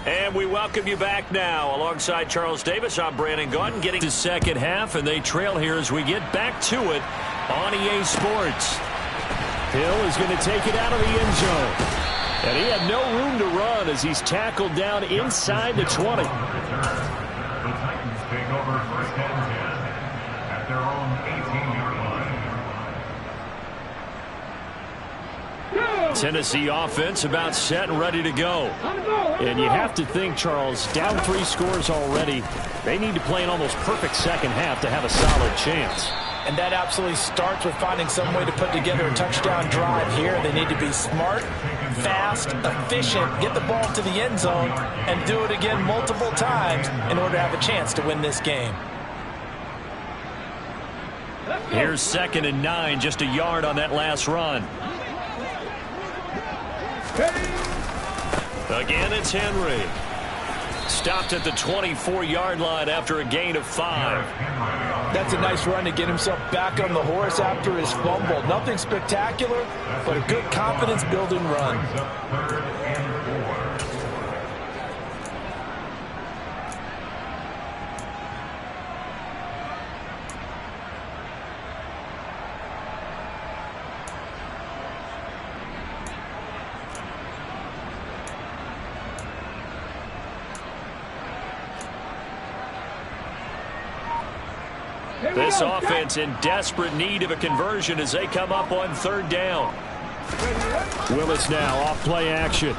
And we welcome you back now. Alongside Charles Davis, I'm Brandon Gaudin, getting to second half, and they trail here as we get back to it on EA Sports. Hill is going to take it out of the end zone. And he had no room to run as he's tackled down inside the 20. The Titans take over first and 10 at their own 18-yard line. Tennessee offense about set and ready to go. And you have to think, Charles, down 3 scores already. They need to play an almost perfect second half to have a solid chance. And that absolutely starts with finding some way to put together a touchdown drive here. They need to be smart, fast, efficient, get the ball to the end zone, and do it again multiple times in order to have a chance to win this game. Here's 2nd and 9, just a yard on that last run. Again, it's Henry. Stopped at the 24-yard line after a gain of 5. That's a nice run to get himself back on the horse after his fumble. Nothing spectacular, but a good confidence-building run. This offense in desperate need of a conversion as they come up on 3rd down. Willis now off play action.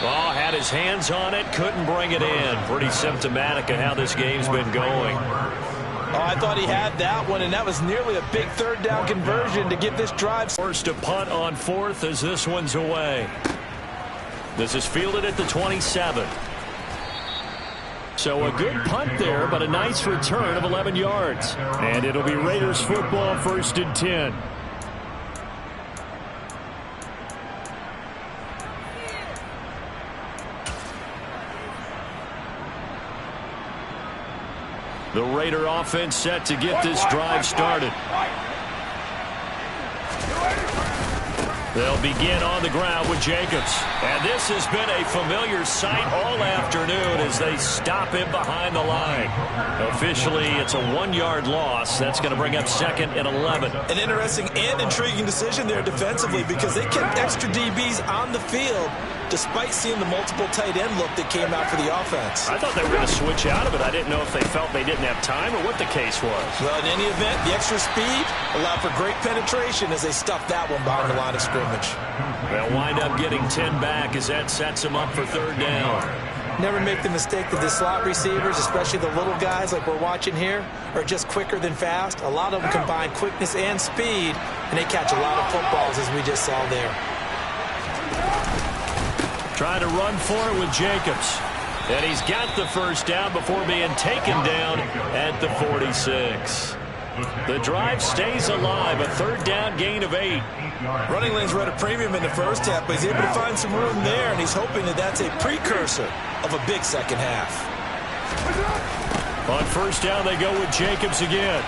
Oh, had his hands on it, couldn't bring it in. Pretty symptomatic of how this game's been going. Oh, I thought he had that one, and that was nearly a big 3rd down conversion to give this drive. Forced to punt on 4th as this one's away. This is fielded at the 27. So a good punt there, but a nice return of 11 yards. And it'll be Raiders football, 1st and 10. The Raider offense set to get this drive started. They'll begin on the ground with Jacobs. And this has been a familiar sight all afternoon as they stop him behind the line. Officially, it's a 1-yard loss. That's going to bring up 2nd and 11. An interesting and intriguing decision there defensively because they kept extra DBs on the field despite seeing the multiple tight end look that came out for the offense. I thought they were going to switch out of it. I didn't know if they felt they didn't have time or what the case was. Well, in any event, the extra speed allowed for great penetration as they stuffed that one behind the line of scrimmage. They'll wind up getting 10 back as that sets them up for 3rd down. Never make the mistake that the slot receivers, especially the little guys like we're watching here, are just quicker than fast. A lot of them combine quickness and speed, and they catch a lot of footballs as we just saw there. Trying to run for it with Jacobs. And he's got the 1st down before being taken down at the 46. The drive stays alive, a 3rd down gain of 8. Running lanes were at a premium in the first half, but he's able to find some room there, and he's hoping that that's a precursor of a big second half. On 1st down, they go with Jacobs again.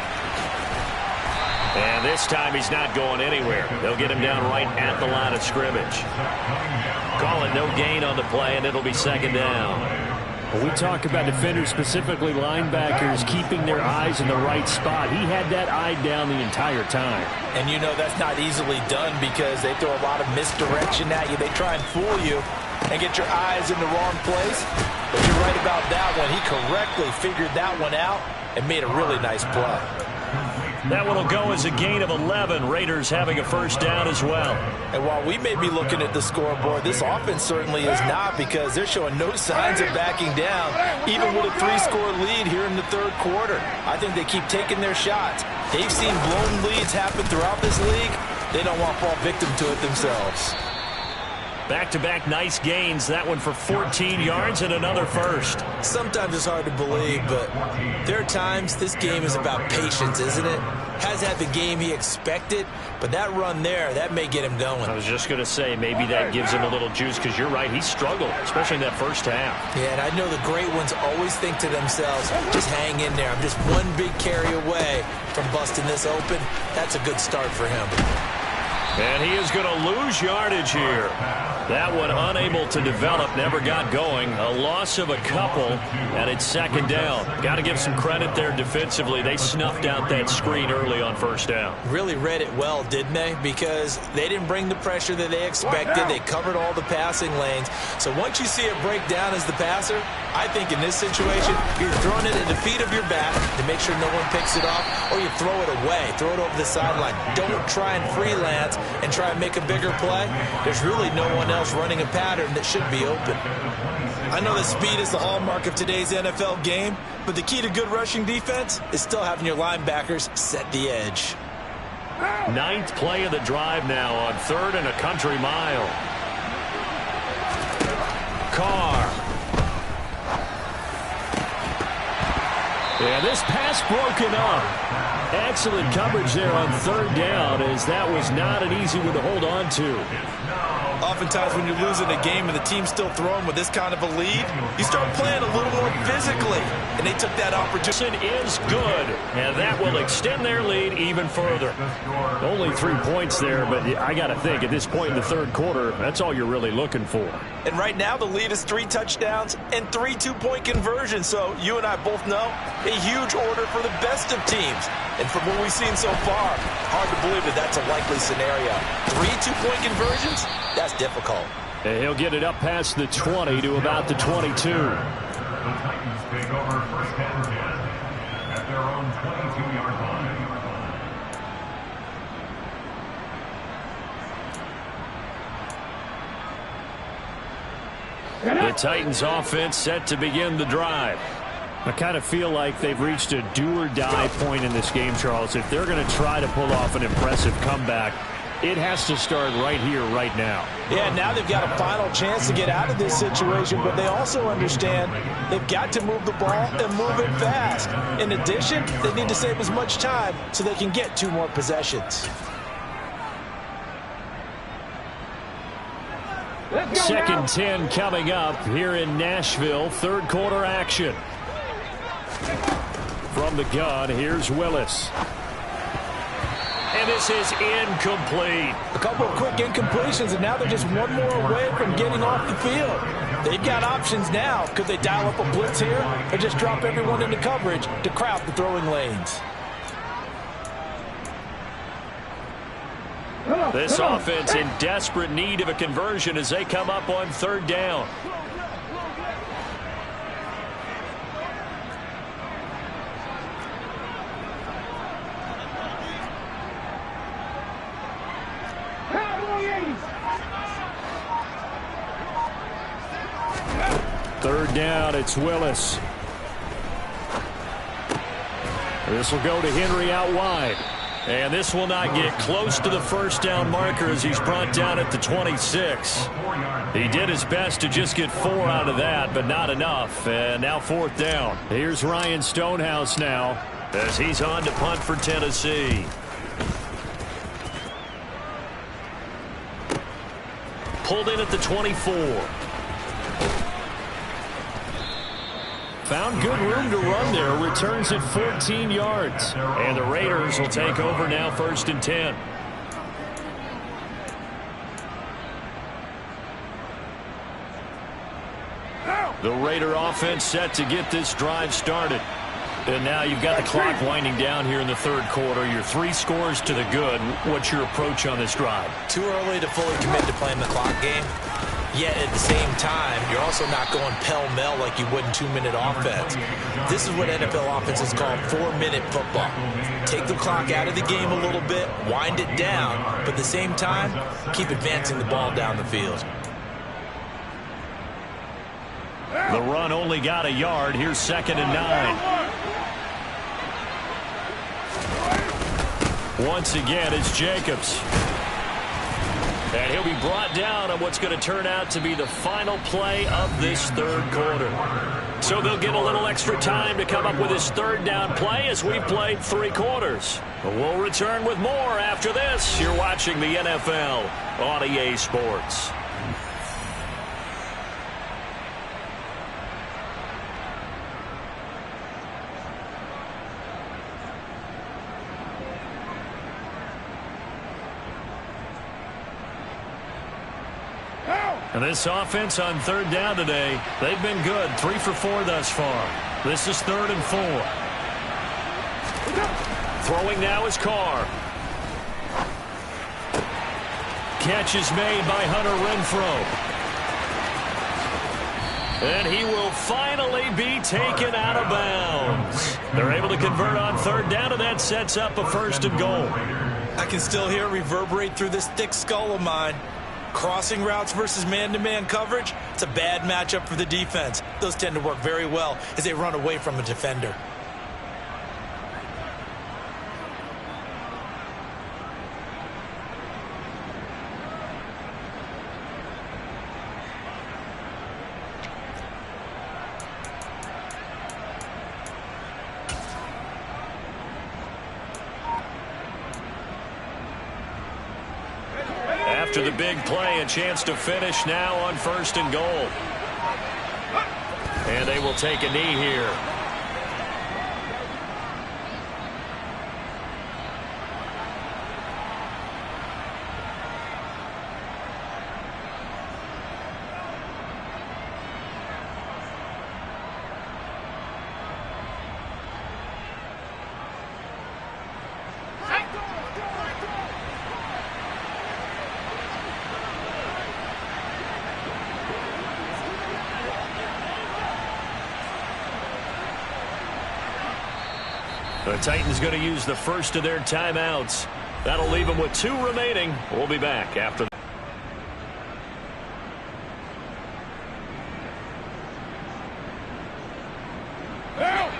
And this time he's not going anywhere. They'll get him down right at the line of scrimmage. Call it no gain on the play, and it'll be 2nd down. When we talk about defenders, specifically linebackers, keeping their eyes in the right spot, he had that eye down the entire time. And you know that's not easily done because they throw a lot of misdirection at you. They try and fool you and get your eyes in the wrong place. But you're right about that one. He correctly figured that one out and made a really nice play. That one will go as a gain of 11. Raiders having a 1st down as well. And while we may be looking at the scoreboard, this offense certainly is not because they're showing no signs of backing down, even with a 3-score lead here in the 3rd quarter. I think they keep taking their shots. They've seen blown leads happen throughout this league. They don't want to fall victim to it themselves. Back-to-back nice gains. That one for 14 yards and another 1st. Sometimes it's hard to believe, but there are times this game is about patience, isn't it? Hasn't had the game he expected, but that run there, that may get him going. I was just going to say, maybe that gives him a little juice because you're right, he struggled, especially in that 1st half. Yeah, and I know the great ones always think to themselves, just hang in there. I'm just one big carry away from busting this open. That's a good start for him. And he is going to lose yardage here. That one unable to develop, never got going. A loss of a couple, and it's second down. Got to give some credit there defensively. They snuffed out that screen early on first down. Really read it well, didn't they? Because they didn't bring the pressure that they expected. They covered all the passing lanes. So once you see it break down as the passer, I think in this situation, you're throwing it at the feet of your back to make sure no one picks it off, or you throw it away, throw it over the sideline. Don't try and freelance and try and make a bigger play. There's really no one else running a pattern that should be open. I know that speed is the hallmark of today's NFL game, but the key to good rushing defense is still having your linebackers set the edge. Ninth play of the drive now on 3rd and a country mile. Carr. Yeah, this pass broken up. Excellent coverage there on 3rd down, as that was not an easy one to hold on to. Oftentimes when you're losing a game and the team's still throwing with this kind of a lead, you start playing a little more physically. And they took that opportunity. Is good, and that will extend their lead even further. Only 3 points there, but I got to think at this point in the 3rd quarter, that's all you're really looking for. And right now the lead is 3 touchdowns and 3 two-point conversions. So you and I both know a huge order for the best of teams. And from what we've seen so far, hard to believe that that's a likely scenario. 3 two-point conversions? That's difficult. And he'll get it up past the 20 to about the 22. The Titans take over first and 10 at their own 22-yard line. The Titans offense set to begin the drive. I kind of feel like they've reached a do-or-die point in this game, Charles. If they're going to try to pull off an impressive comeback, it has to start right here, right now. Yeah, now they've got a final chance to get out of this situation, but they also understand they've got to move the ball and move it fast. In addition, they need to save as much time so they can get 2 more possessions. Second 10 coming up here in Nashville. 3rd quarter action. From the gun, here's Willis. And this is incomplete. A couple of quick incompletions, and now they're just 1 more away from getting off the field. They've got options now. Could they dial up a blitz here or just drop everyone into coverage to crowd the throwing lanes? This offense in desperate need of a conversion as they come up on 3rd down. Third down, it's Willis. This will go to Henry out wide. And this will not get close to the first down marker as he's brought down at the 26. He did his best to just get 4 out of that, but not enough. And now 4th down. Here's Ryan Stonehouse now as he's on to punt for Tennessee. Pulled in at the 24. Found good room to run there. Returns at 14 yards. And the Raiders will take over now 1st and 10. The Raider offense set to get this drive started. And now you've got the clock winding down here in the 3rd quarter. You're 3 scores to the good. What's your approach on this drive? Too early to fully commit to playing the clock game. Yet at the same time, you're also not going pell-mell like you would in 2-minute offense. This is what NFL offenses call 4-minute football. Take the clock out of the game a little bit, wind it down, but at the same time, keep advancing the ball down the field. The run only got a yard. Here's 2nd and 9. Once again, it's Jacobs. And he'll be brought down on what's going to turn out to be the final play of this 3rd quarter. So they'll get a little extra time to come up with this 3rd down play as we've played 3 quarters. But we'll return with more after this. You're watching the NFL on EA Sports. Out! And this offense on third down today, they've been good. 3 for 4 thus far. This is 3rd and 4. Throwing now is Carr. Catch is made by Hunter Renfrow. And he will finally be taken out of bounds. They're able to convert on third down, and that sets up a 1st and goal. I can still hear it reverberate through this thick skull of mine. Crossing routes versus man-to-man coverage, it's a bad matchup for the defense. Those tend to work very well as they run away from a defender. After the big play, a chance to finish now on 1st and goal. And they will take a knee here. The Titans going to use the first of their timeouts. That'll leave them with 2 remaining. We'll be back after.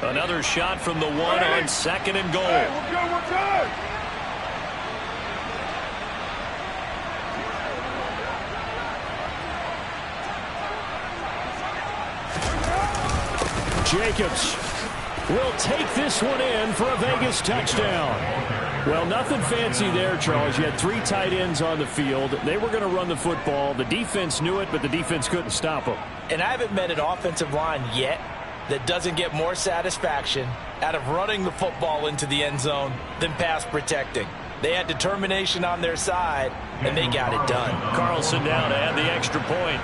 Another shot from the 1 on 2nd and goal. We're good. Jacobs will take this one in for a Vegas touchdown. Well, nothing fancy there, Charles. You had 3 tight ends on the field. They were going to run the football. The defense knew it, but the defense couldn't stop them. And I haven't met an offensive line yet that doesn't get more satisfaction out of running the football into the end zone than pass protecting. They had determination on their side, and they got it done. Carlson down to add the extra point.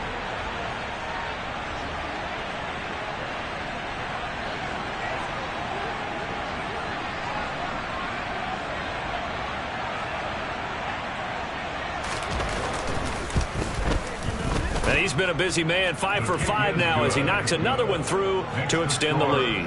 And he's been a busy man, 5 for 5 now as he knocks another one through to extend the lead.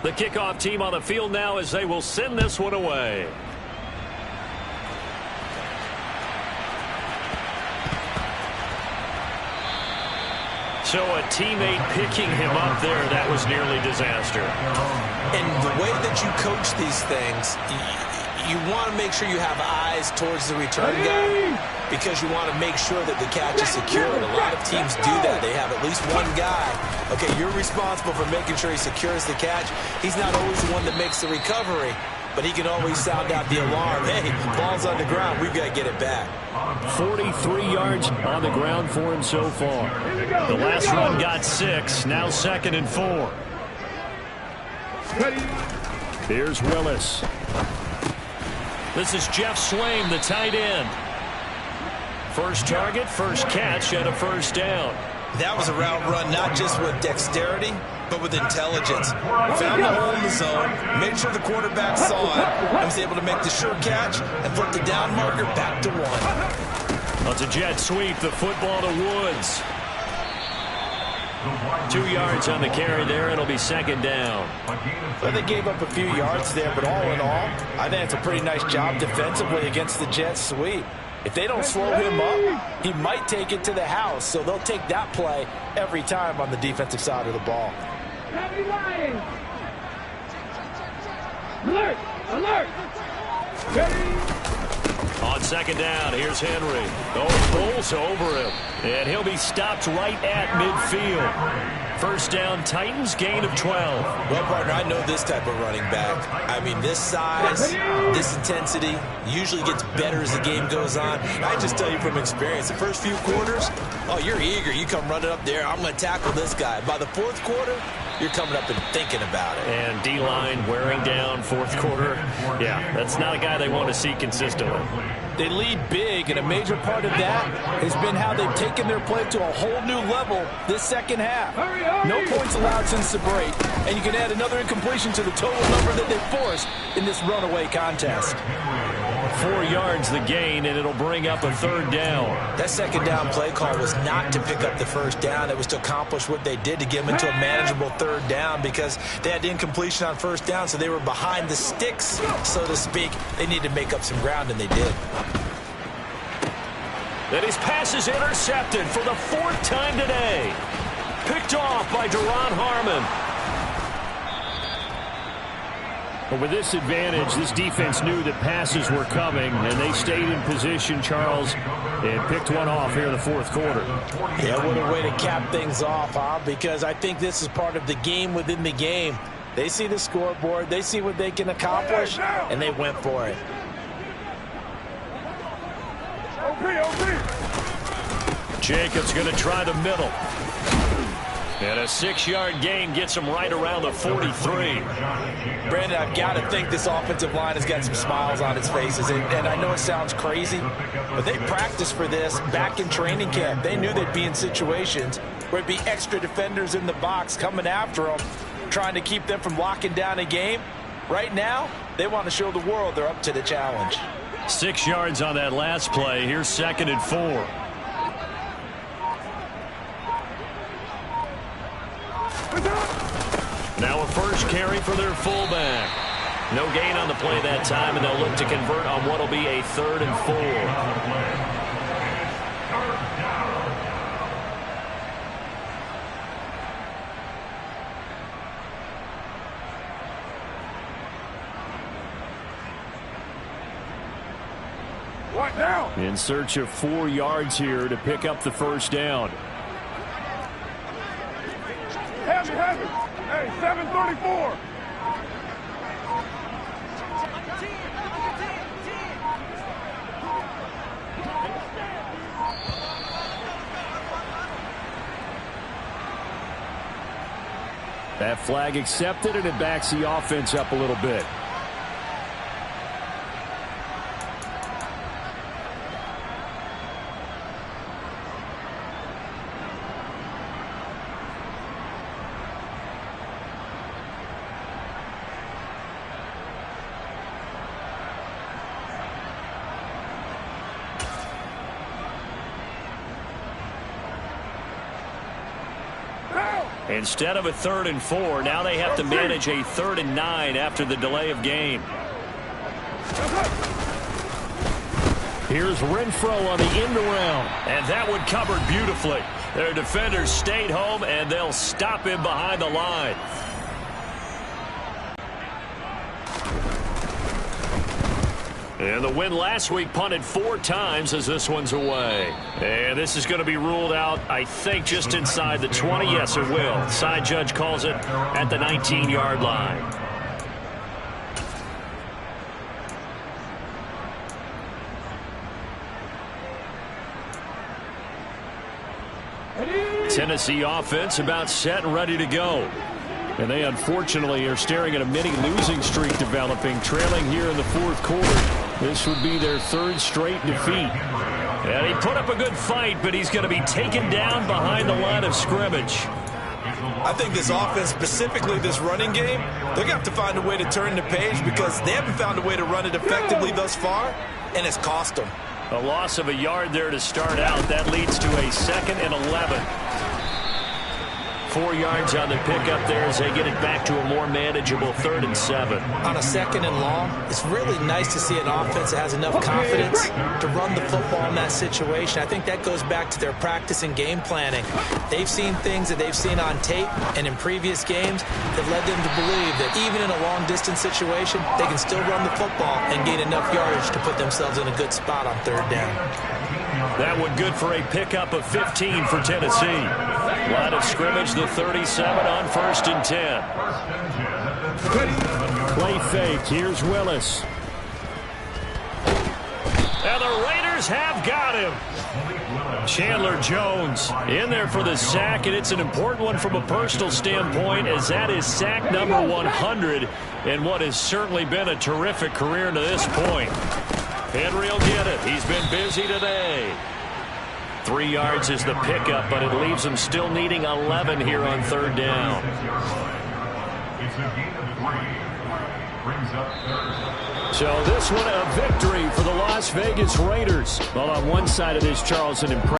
The kickoff team on the field now as they will send this one away. So a teammate picking him up there, that was nearly disaster. And the way that you coach these things, you want to make sure you have eyes towards the return guy because you want to make sure that the catch is secured. A lot of teams do that. They have at least one guy. Okay, you're responsible for making sure he secures the catch. He's not always the one that makes the recovery, but he can always sound out the alarm. Hey, ball's on the ground. We've got to get it back. 43 yards on the ground for him so far. The last run got 6. Now 2nd and 4. Here's Willis. This is Jeff Swaim, the tight end. First target, first catch, and a first down. That was a route run not just with dexterity, but with intelligence. Found the hole in the zone, made sure the quarterback saw it, and was able to make the sure catch and flip the down marker back to 1. That's a jet sweep, the football to Woods. 2 yards on the carry there. It'll be 2nd down. Well, they gave up a few yards there, but all in all, I think it's a pretty nice job defensively against the jet sweep. If they don't slow him up, he might take it to the house, so they'll take that play every time on the defensive side of the ball. Alert! Alert! On 2nd down, here's Henry. Oh, pulls over him. And he'll be stopped right at midfield. First down, Titans, gain of 12. Well, partner, I know this type of running back. I mean, this size, this intensity usually gets better as the game goes on. And I just tell you from experience, the first few quarters, oh, you're eager. You come running up there, I'm going to tackle this guy. By the fourth quarter, you're coming up and thinking about it. And D-line wearing down fourth quarter. Yeah, that's not a guy they want to see consistently. They lead big, and a major part of that has been how they've taken their play to a whole new level this second half. No points allowed since the break, and you can add another incompletion to the total number that they forced in this runaway contest. 4 yards the gain, and it'll bring up a third down. That second down play call was not to pick up the first down. It was to accomplish what they did to get them into a manageable third down because they had incompletion on first down, so they were behind the sticks, so to speak. They needed to make up some ground, and they did. Then his pass is intercepted for the 4th time today. Picked off by Duron Harmon. But with this advantage, this defense knew that passes were coming, and they stayed in position, Charles, and picked one off here in the fourth quarter. Yeah, what a way to cap things off, huh? Because I think this is part of the game within the game. They see the scoreboard, they see what they can accomplish, and they went for it. Jacobs going to try the middle. And a 6-yard gain gets him right around the 43. Brandon, I've got to think this offensive line has got some smiles on its faces. And I know it sounds crazy, but they practiced for this back in training camp. They knew they'd be in situations where it'd be extra defenders in the box coming after them, trying to keep them from locking down a game. Right now, they want to show the world they're up to the challenge. 6 yards on that last play. Here's 2nd and 4. Now a first carry for their fullback. No gain on the play that time, and they'll look to convert on what will be a 3rd and 4. What now? In search of 4 yards here to pick up the first down. Heavy. Hey, 734. That flag accepted, and it backs the offense up a little bit. Instead of a 3rd and 4, now they have to manage a 3rd and 9 after the delay of game. Here's Renfro on the end around, and that one covered beautifully. Their defenders stayed home, and they'll stop him behind the line. And the win last week punted 4 times as this one's away. And this is going to be ruled out, I think, just inside the 20. Yes, it will. Side judge calls it at the 19-yard line. Tennessee offense about set and ready to go. And they unfortunately are staring at a mini losing streak developing, trailing here in the fourth quarter. This would be their 3rd straight defeat. And he put up a good fight, but he's going to be taken down behind the line of scrimmage. I think this offense, specifically this running game, they're going to have to find a way to turn the page because they haven't found a way to run it effectively thus far, and it's cost them. A loss of a yard there to start out. That leads to a 2nd and 11. 4 yards on the pickup there as they get it back to a more manageable 3rd and 7. On a 2nd and long, it's really nice to see an offense that has enough confidence to run the football in that situation. I think that goes back to their practice and game planning. They've seen things that they've seen on tape and in previous games that led them to believe that even in a long-distance situation, they can still run the football and gain enough yardage to put themselves in a good spot on 3rd down. That one good for a pickup of 15 for Tennessee. Line of scrimmage, the 37 on 1st and 10. Play fake. Here's Willis. And the Raiders have got him. Chandler Jones in there for the sack, and it's an important one from a personal standpoint, as that is sack number 100 in what has certainly been a terrific career to this point. Henry will get it. He's been busy today. 3 yards is the pickup, but it leaves him still needing 11 here on 3rd down. It's a gain of 3. Brings up 3rd. So this one a victory for the Las Vegas Raiders. Well, on one side of this, Charles, an impressive